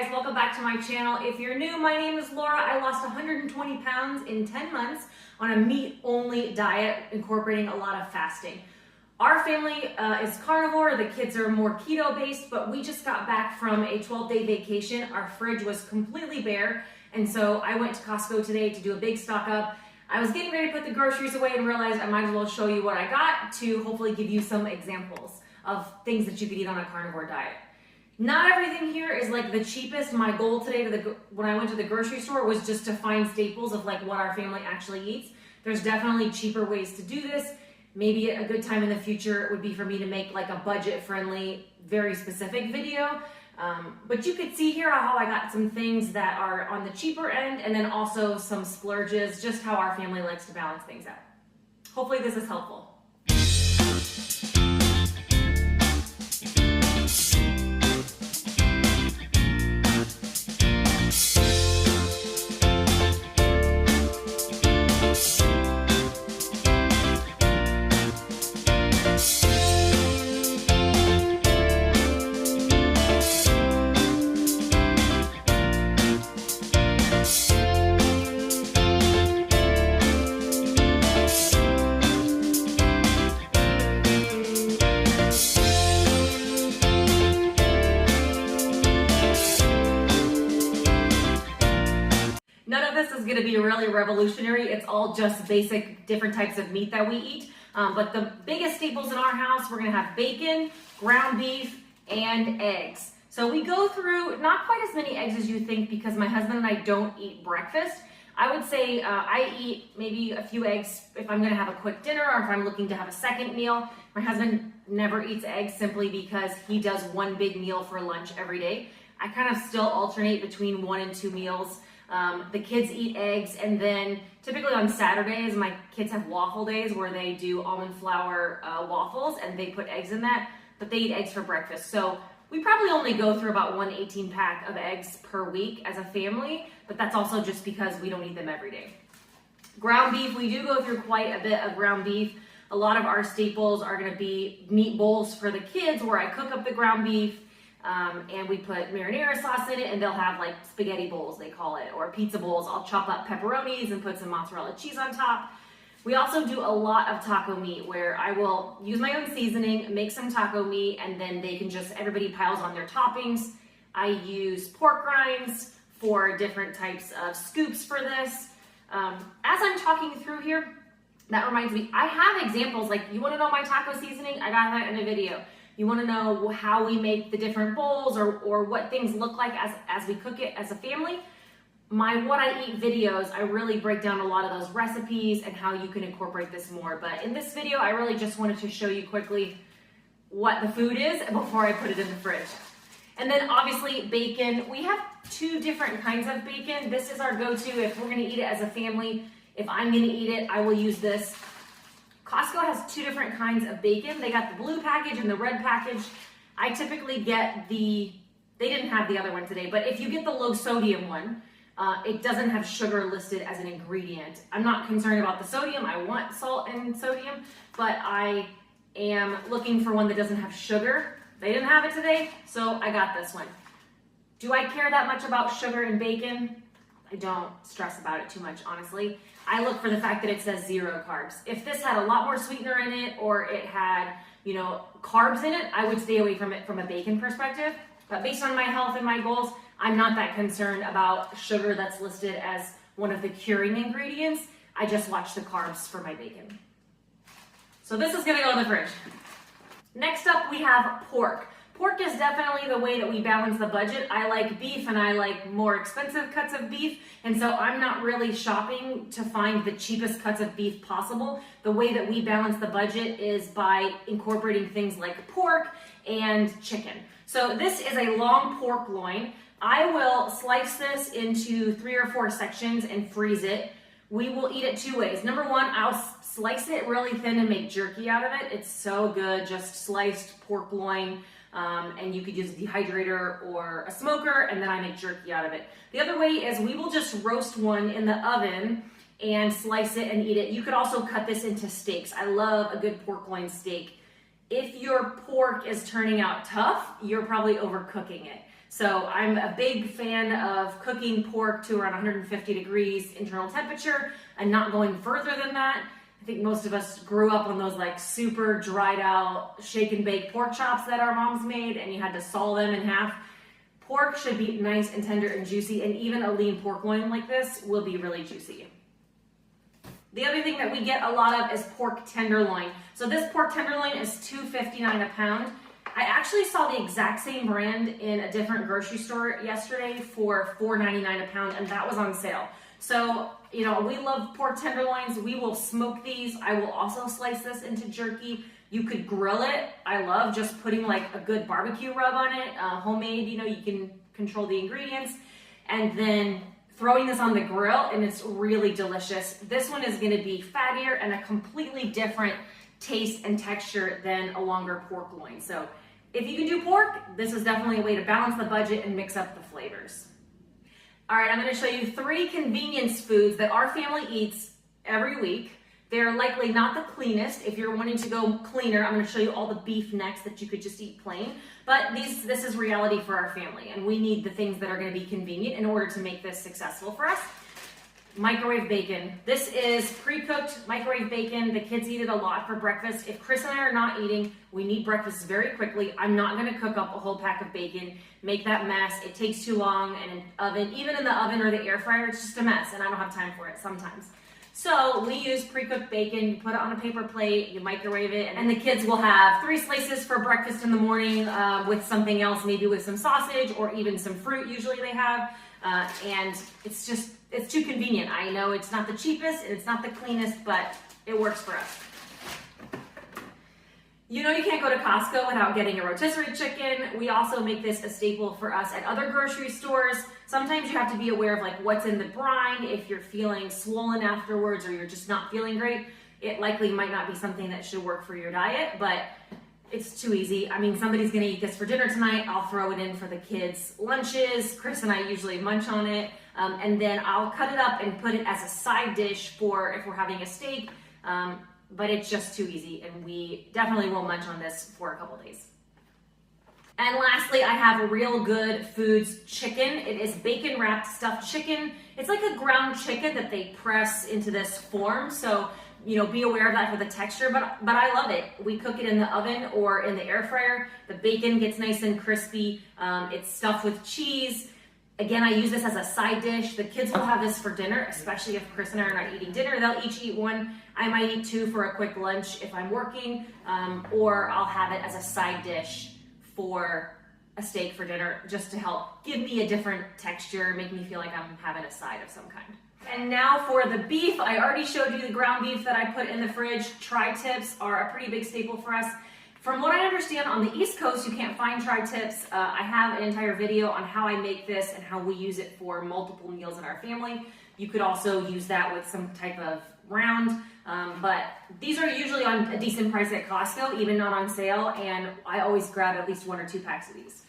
guys, welcome back to my channel. If you're new, my name is Laura. I lost 120 pounds in 10 months on a meat-only diet, incorporating a lot of fasting. Our family is carnivore, the kids are more keto-based, but we just got back from a 12-day vacation. Our fridge was completely bare, and so I went to Costco today to do a big stock up. I was getting ready to put the groceries away and realized I might as well show you what I got to hopefully give you some examples of things that you could eat on a carnivore diet. Not everything here is like the cheapest. My goal today when I went to the grocery store was just to find staples of like what our family actually eats. There's definitely cheaper ways to do this. Maybe a good time in the future would be for me to make like a budget-friendly, very specific video. But you could see here how I got some things that are on the cheaper end and then also some splurges, just how our family likes to balance things out. Hopefully this is helpful. None of this is going to be really revolutionary. It's all just basic different types of meat that we eat. But the biggest staples in our house, we're going to have bacon, ground beef, and eggs. So we go through not quite as many eggs as you think because my husband and I don't eat breakfast. I would say I eat maybe a few eggs if I'm going to have a quick dinner or if I'm looking to have a second meal. My husband never eats eggs simply because he does one big meal for lunch every day. I kind of still alternate between 1 and 2 meals. The kids eat eggs, and then typically on Saturdays, my kids have waffle days where they do almond flour waffles and they put eggs in that, but they eat eggs for breakfast. So we probably only go through about 1 18-pack of eggs per week as a family, but that's also just because we don't eat them every day. Ground beef, we do go through quite a bit of ground beef. A lot of our staples are going to be meat bowls for the kids where I cook up the ground beef. And we put marinara sauce in it, and they'll have like spaghetti bowls, they call it, or pizza bowls. I'll chop up pepperonis and put some mozzarella cheese on top. We also do a lot of taco meat where I will use my own seasoning, make some taco meat, and then they can just, everybody piles on their toppings. I use pork rinds for different types of scoops for this. As I'm talking through here, that reminds me, I have examples, like you want to know my taco seasoning? I got that in a video. You want to know how we make the different bowls or what things look like as we cook it as a family? My What I Eat videos, I really break down a lot of those recipes and how you can incorporate this more. But in this video, I really just wanted to show you quickly what the food is before I put it in the fridge. And then obviously bacon. We have 2 different kinds of bacon. This is our go-to if we're going to eat it as a family. If I'm going to eat it, I will use this. Costco has 2 different kinds of bacon. They got the blue package and the red package. I typically get they didn't have the other one today, but if you get the low sodium one, it doesn't have sugar listed as an ingredient. I'm not concerned about the sodium. I want salt and sodium, but I am looking for one that doesn't have sugar. They didn't have it today, so I got this one. Do I care that much about sugar in bacon? I don't stress about it too much, honestly. I look for the fact that it says 0 carbs. If this had a lot more sweetener in it or it had, carbs in it, I would stay away from it from a bacon perspective. But based on my health and my goals, I'm not that concerned about sugar that's listed as one of the curing ingredients. I just watch the carbs for my bacon. So this is gonna go in the fridge. Next up, we have pork. Pork is definitely the way that we balance the budget. I like beef and I like more expensive cuts of beef, and so I'm not really shopping to find the cheapest cuts of beef possible. The way that we balance the budget is by incorporating things like pork and chicken. So this is a long pork loin. I will slice this into 3 or 4 sections and freeze it. We will eat it 2 ways. Number 1, I'll slice it really thin and make jerky out of it. It's so good, just sliced pork loin. And you could use a dehydrator or a smoker, and then I make jerky out of it. The other way is we will just roast one in the oven and slice it and eat it. You could also cut this into steaks. I love a good pork loin steak. If your pork is turning out tough, you're probably overcooking it. So I'm a big fan of cooking pork to around 150 degrees internal temperature and not going further than that. I think most of us grew up on those like super dried out shake and bake pork chops that our moms made, and you had to saw them in half. Pork should be nice and tender and juicy, and even a lean pork loin like this will be really juicy. The other thing that we get a lot of is pork tenderloin. So this pork tenderloin is $2.59 a pound. I actually saw the exact same brand in a different grocery store yesterday for $4.99 a pound, and that was on sale. So, you know, we love pork tenderloins. We will smoke these. I will also slice this into jerky. You could grill it. I love just putting like a good barbecue rub on it, homemade, you know, you can control the ingredients, and then throwing this on the grill, and it's really delicious. This one is gonna be fattier and a completely different taste and texture than a longer pork loin. So if you can do pork, this is definitely a way to balance the budget and mix up the flavors. All right, I'm gonna show you 3 convenience foods that our family eats every week. They're likely not the cleanest. If you're wanting to go cleaner, I'm gonna show you all the beef next that you could just eat plain. But this is reality for our family, and we need the things that are gonna be convenient in order to make this successful for us. Microwave bacon. This is pre-cooked microwave bacon. The kids eat it a lot for breakfast. If Chris and I are not eating, we need breakfast very quickly. I'm not gonna cook up a whole pack of bacon, make that mess. It takes too long, and even in the oven or the air fryer, it's just a mess, and I don't have time for it sometimes. So we use pre-cooked bacon. You put it on a paper plate, you microwave it, and the kids will have 3 slices for breakfast in the morning with something else, maybe with some sausage or even some fruit usually they have. And it's too convenient. I know it's not the cheapest, it's not the cleanest, but it works for us. You know you can't go to Costco without getting a rotisserie chicken. We also make this a staple for us at other grocery stores. Sometimes you have to be aware of like what's in the brine. If you're feeling swollen afterwards or you're just not feeling great, it likely might not be something that should work for your diet, but it's too easy. I mean, somebody's gonna eat this for dinner tonight. I'll throw it in for the kids' lunches. Chris and I usually munch on it. And then I'll cut it up and put it as a side dish for if we're having a steak. But it's just too easy, and we definitely will munch on this for a couple days. And lastly, I have Real Good Foods chicken. It is bacon wrapped stuffed chicken. It's like a ground chicken that they press into this form. So, you know, be aware of that for the texture, but I love it. We cook it in the oven or in the air fryer. The bacon gets nice and crispy. It's stuffed with cheese. Again, I use this as a side dish. The kids will have this for dinner, especially if Chris and I are not eating dinner. They'll each eat 1. I might eat 2 for a quick lunch if I'm working, or I'll have it as a side dish for a steak for dinner, just to help give me a different texture, make me feel like I'm having a side of some kind. And now for the beef. I already showed you the ground beef that I put in the fridge. Tritips are a pretty big staple for us. From what I understand, on the East Coast, you can't find tri-tips. I have an entire video on how I make this and how we use it for multiple meals in our family. You could also use that with some type of round, but these are usually on a decent price at Costco, even not on sale, and I always grab at least 1 or 2 packs of these.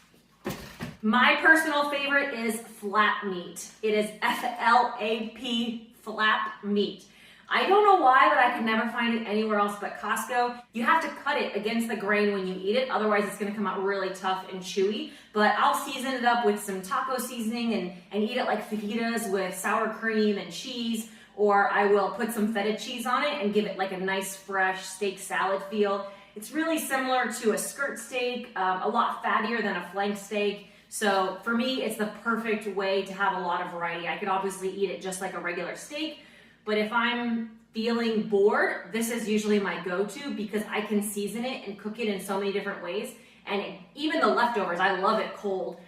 My personal favorite is flap meat. It is F-L-A-P, flap meat. I don't know why, but I could never find it anywhere else but Costco. You have to cut it against the grain when you eat it, otherwise it's gonna come out really tough and chewy. But I'll season it up with some taco seasoning and eat it like fajitas with sour cream and cheese, or I will put some feta cheese on it and give it like a nice fresh steak salad feel. It's really similar to a skirt steak, a lot fattier than a flank steak. So for me, it's the perfect way to have a lot of variety. I could obviously eat it just like a regular steak, but if I'm feeling bored, this is usually my go-to because I can season it and cook it in so many different ways. And even the leftovers, I love it cold,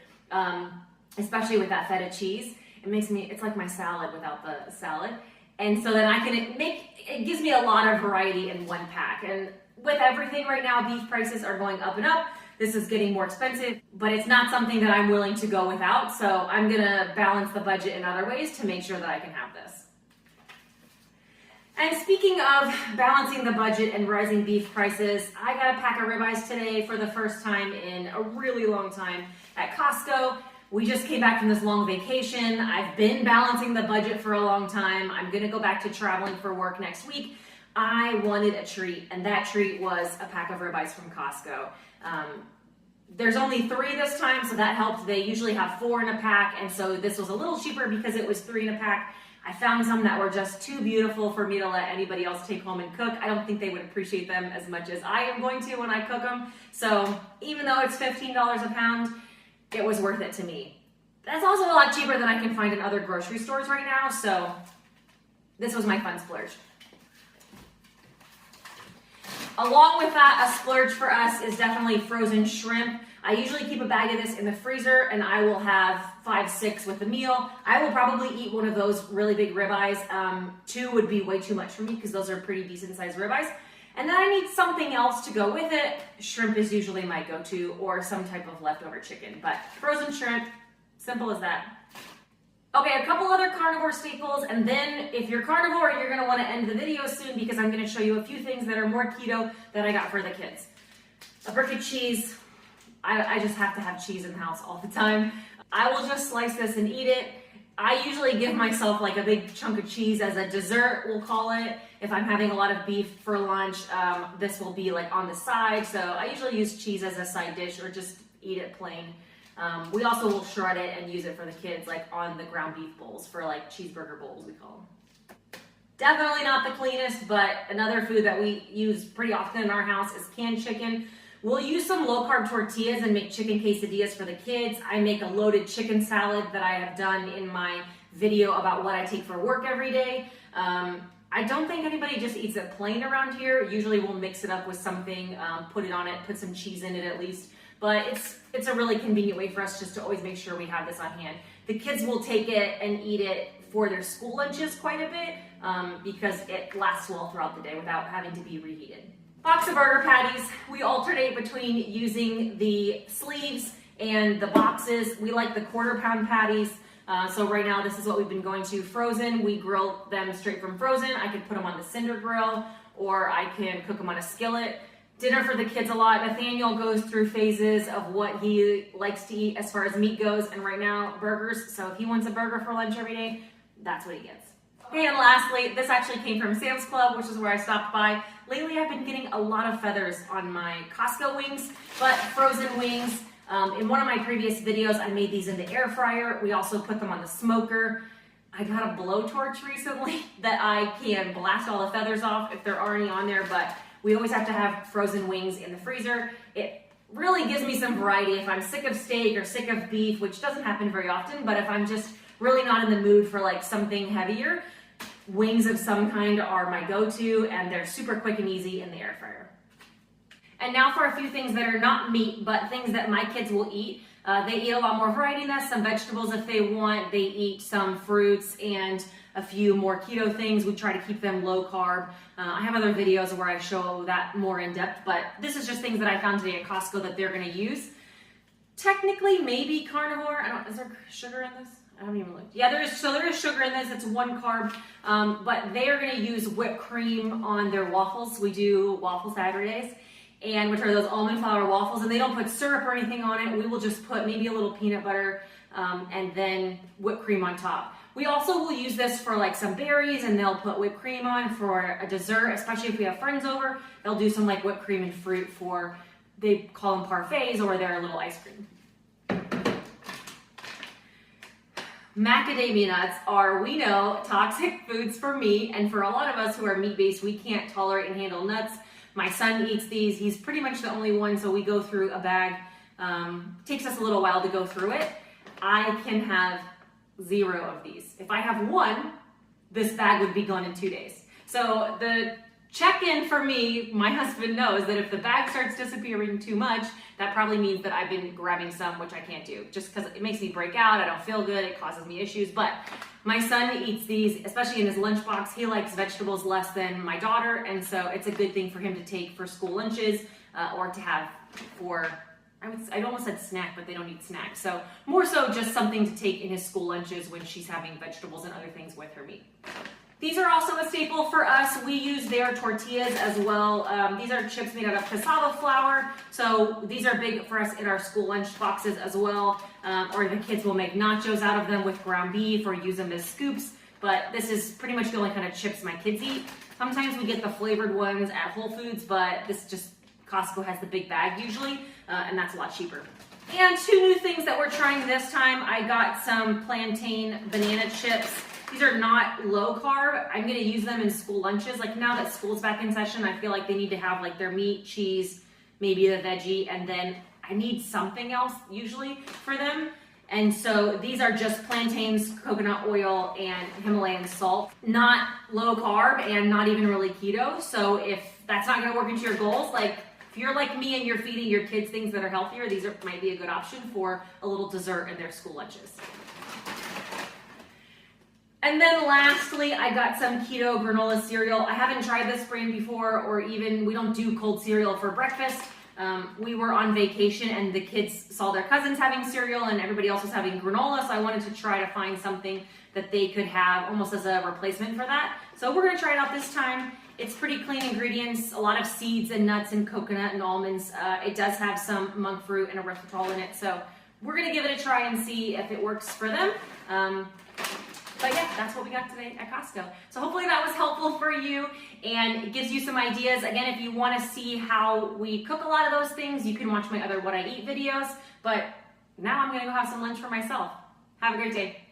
especially with that feta cheese. It's like my salad without the salad. And so then it gives me a lot of variety in one pack. And with everything right now, beef prices are going up and up. This is getting more expensive, but it's not something that I'm willing to go without. So I'm gonna balance the budget in other ways to make sure that I can have this. And speaking of balancing the budget and rising beef prices, I got a pack of ribeyes today for the first time in a really long time at Costco. We just came back from this long vacation. I've been balancing the budget for a long time. I'm gonna go back to traveling for work next week. I wanted a treat, and that treat was a pack of ribeyes from Costco. There's only 3 this time, so that helped. They usually have 4 in a pack, and so this was a little cheaper because it was 3 in a pack. I found some that were just too beautiful for me to let anybody else take home and cook. I don't think they would appreciate them as much as I am going to when I cook them. So even though it's $15 a pound, it was worth it to me. That's also a lot cheaper than I can find in other grocery stores right now, so this was my fun splurge. Along with that, a splurge for us is definitely frozen shrimp. I usually keep a bag of this in the freezer, and I will have 5, 6 with the meal. I will probably eat one of those really big ribeyes. 2 would be way too much for me because those are pretty decent sized ribeyes. And then I need something else to go with it. Shrimp is usually my go-to, or some type of leftover chicken, but frozen shrimp, simple as that. Okay, a couple other carnivore staples, and then if you're carnivore, you're gonna wanna end the video soon because I'm gonna show you a few things that are more keto that I got for the kids. A brick of cheese. I just have to have cheese in the house all the time. I will just slice this and eat it. I usually give myself like a big chunk of cheese as a dessert, we'll call it. If I'm having a lot of beef for lunch, this will be like on the side. So I usually use cheese as a side dish or just eat it plain. We also will shred it and use it for the kids, like on the ground beef bowls, for like cheeseburger bowls, we call them. Definitely not the cleanest, but another food that we use pretty often in our house is canned chicken. We'll use some low-carb tortillas and make chicken quesadillas for the kids. I make a loaded chicken salad that I have done in my video about what I take for work every day. I don't think anybody just eats it plain around here. Usually we'll mix it up with something, put it on it, put some cheese in it at least. But it's a really convenient way for us just to always make sure we have this on hand. The kids will take it and eat it for their school lunches quite a bit because it lasts well throughout the day without having to be reheated. Box of burger patties. We alternate between using the sleeves and the boxes. We like the 1/4 pound patties. So right now this is what we've been going to. Frozen, we grill them straight from frozen. I could put them on the cinder grill or I can cook them on a skillet. Dinner for the kids a lot. Nathaniel goes through phases of what he likes to eat as far as meat goes, and right now burgers. So if he wants a burger for lunch every day, that's what he gets. Okay, and lastly, this actually came from Sam's Club, which is where I stopped by. Lately, I've been getting a lot of feathers on my Costco wings, but frozen wings. In one of my previous videos, I made these in the air fryer. We also put them on the smoker. I got a blowtorch recently that I can blast all the feathers off if there are any on there, but we always have to have frozen wings in the freezer. It really gives me some variety if I'm sick of steak or sick of beef, which doesn't happen very often, but if I'm just really not in the mood for like something heavier, wings of some kind are my go-to, and they're super quick and easy in the air fryer. And now for a few things that are not meat, but things that my kids will eat. They eat a lot more variety than us, some vegetables if they want. They eat some fruits and a few more keto things. We try to keep them low carb. I have other videos where I show that more in depth, but this is just things that I found today at Costco that they're gonna use. Technically, maybe carnivore. Is there sugar in this? I haven't even looked. Yeah, there is sugar in this. It's 1 carb, but they are gonna use whipped cream on their waffles. We do waffle Saturdays, and which are those almond flour waffles, and they don't put syrup or anything on it. We will just put maybe a little peanut butter and then whipped cream on top. We also will use this for like some berries, and they'll put whipped cream on for a dessert, especially if we have friends over. They'll do some like whipped cream and fruit for, they call them parfaits, or their little ice cream. Macadamia nuts are, we know, toxic foods for me, and for a lot of us who are meat-based, we can't tolerate and handle nuts. My son eats these. He's pretty much the only one, so we go through a bag. Takes us a little while to go through it. I can have 0 of these. If I have 1, this bag would be gone in 2 days. So the check-in for me, my husband knows that if the bag starts disappearing too much, that probably means that I've been grabbing some, which I can't do, just because it makes me break out. I don't feel good. It causes me issues. But my son eats these, especially in his lunchbox. He likes vegetables less than my daughter, and so it's a good thing for him to take for school lunches or to have for, I almost said snack, but they don't eat snacks. So more so just something to take in his school lunches when she's having vegetables and other things with her meat. These are also a staple for us. We use their tortillas as well. These are chips made out of cassava flour. So these are big for us in our school lunch boxes as well. Or the kids will make nachos out of them with ground beef or use them as scoops. But this is pretty much the only kind of chips my kids eat. Sometimes we get the flavored ones at Whole Foods, but this just, Costco has the big bag usually. and that's a lot cheaper. And 2 new things that we're trying this time. I got some plantain banana chips. These are not low carb. I'm gonna use them in school lunches. Like now that school's back in session, I feel like they need to have like their meat, cheese, maybe the veggie, and then I need something else usually for them. And so these are just plantains, coconut oil, and Himalayan salt. Not low carb and not even really keto. So if that's not gonna work into your goals, like if you're like me and you're feeding your kids things that are healthier, these might be a good option for a little dessert in their school lunches. And then lastly, I got some keto granola cereal. I haven't tried this brand before, or even, we don't do cold cereal for breakfast. We were on vacation and the kids saw their cousins having cereal and everybody else was having granola, so I wanted to try to find something that they could have almost as a replacement for that. So we're gonna try it out this time. It's pretty clean ingredients, a lot of seeds and nuts and coconut and almonds. It does have some monk fruit and erythritol in it, so we're gonna give it a try and see if it works for them. But yeah, that's what we got today at Costco. So hopefully that was helpful for you and it gives you some ideas. Again, if you want to see how we cook a lot of those things, you can watch my other What I Eat videos. But now I'm going to go have some lunch for myself. Have a great day.